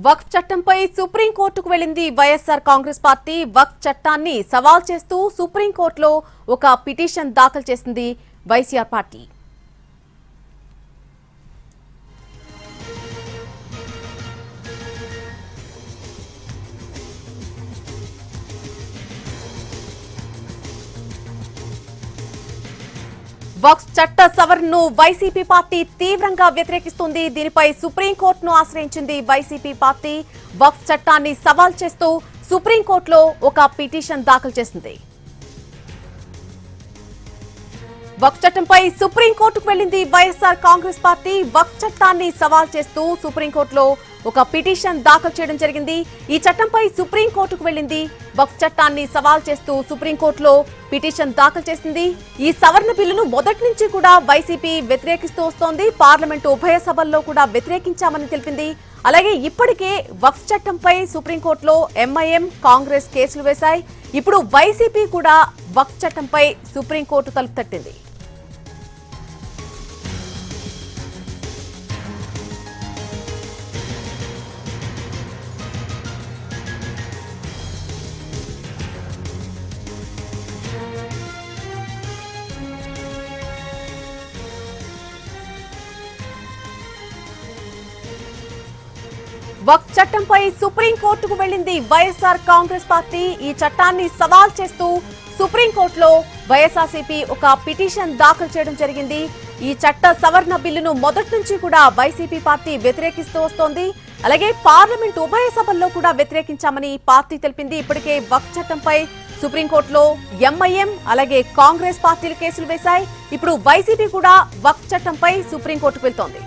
వక్ఫ్ చట్టంపై సుప్రీంకోర్టుకు వెళ్లింది వైఎస్ఆర్ కాంగ్రెస్ పార్టీ. వక్ఫ్ చట్టాన్ని సవాల్ చేస్తూ సుప్రీంకోర్టులో ఒక పిటిషన్ దాఖలు చేసింది వైసీఆర్ పార్టీ. వక్ఫ్ చట్ట సవరణను వైసీపీ పార్టీ తీవ్రంగా వ్యతిరేకిస్తుంది. దీనిపై సుప్రీంకోర్టును ఆశ్రయించింది వైసీపీ పార్టీ. వక్ఫ్ చట్టాన్ని సవాల్ చేస్తూ సుప్రీంకోర్టులో ఒక పిటిషన్ దాఖలు చేసింది. వక్ఫ్ చట్టంపై సుప్రీంకోర్టుకు వెళ్లింది వైఎస్ఆర్ కాంగ్రెస్ పార్టీ. వక్ఫ్ చట్టాన్ని సవాల్ చేస్తూ సుప్రీంకోర్టులో ఒక పిటిషన్ దాఖలు చేయడం జరిగింది. ఈ చట్టంపై సుప్రీంకోర్టుకు వెళ్లింది. వక్ఫ్ చట్టాన్ని సవాల్ చేస్తూ సుప్రీంకోర్టులో పిటిషన్ దాఖలు చేసింది. ఈ సవరణ బిల్లును మొదటి నుంచి కూడా వైసీపీ వ్యతిరేకిస్తూ వస్తోంది. పార్లమెంటు ఉభయ సభల్లో కూడా వ్యతిరేకించామని తెలిపింది. అలాగే ఇప్పటికే వక్ఫ్ చట్టంపై సుప్రీంకోర్టులో ఎంఐఎం, కాంగ్రెస్ కేసులు వేశాయి. ఇప్పుడు వైసీపీ కూడా వక్ఫ్ చట్టంపై సుప్రీంకోర్టు తలుపు తట్టింది. వక్ఫ్ చట్టంపై సుప్రీంకోర్టుకు వెళ్లింది వైఎస్ఆర్ కాంగ్రెస్ పార్టీ. ఈ చట్టాన్ని సవాల్ చేస్తూ సుప్రీంకోర్టులో వైఎస్ఆర్సీపీ ఒక పిటిషన్ దాఖలు చేయడం జరిగింది. ఈ చట్ట సవరణ బిల్లును మొదటి నుంచి కూడా వైసీపీ పార్టీ వ్యతిరేకిస్తూ వస్తోంది. అలాగే పార్లమెంటు ఉభయ సభల్లో కూడా వ్యతిరేకించామని పార్టీ తెలిపింది. ఇప్పటికే వక్ఫ్ చట్టంపై సుప్రీంకోర్టులో ఎంఐఎం అలాగే కాంగ్రెస్ పార్టీలు కేసులు వేశాయి. ఇప్పుడు వైసీపీ కూడా వక్ఫ్ చట్టంపై సుప్రీంకోర్టుకు వెళ్తోంది.